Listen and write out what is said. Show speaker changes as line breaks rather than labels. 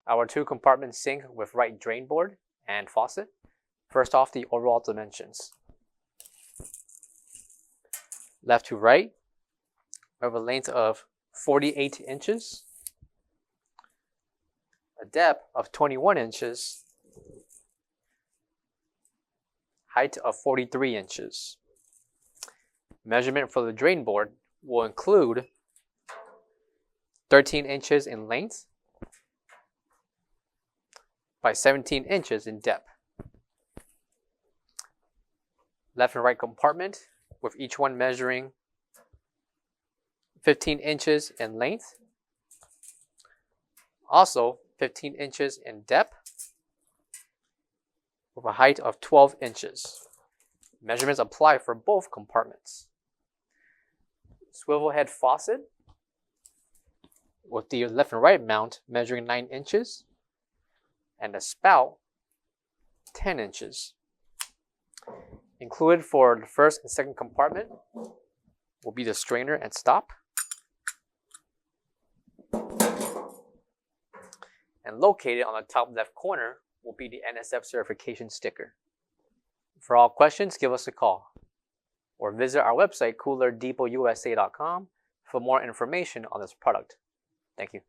our 2-compartment sink with right drain board and faucet. First off, the overall dimensions. Left to right, we have a length of 48 inches, a depth of 21 inches, height of 43 inches. Measurement for the drain board will include 13 inches in length by 17 inches in depth. Left and right compartment with each one measuring 15 inches in length, also 15 inches in depth, with a height of 12 inches. Measurements apply for both compartments. Swivel head faucet with the left and right mount measuring 9 inches and a spout 10 inches. Included for the first and second compartment will be the strainer and stop. And located on the top left corner will be the NSF certification sticker. For all questions, give us a call or visit our website coolerdepotUSA.com for more information on this product. Thank you.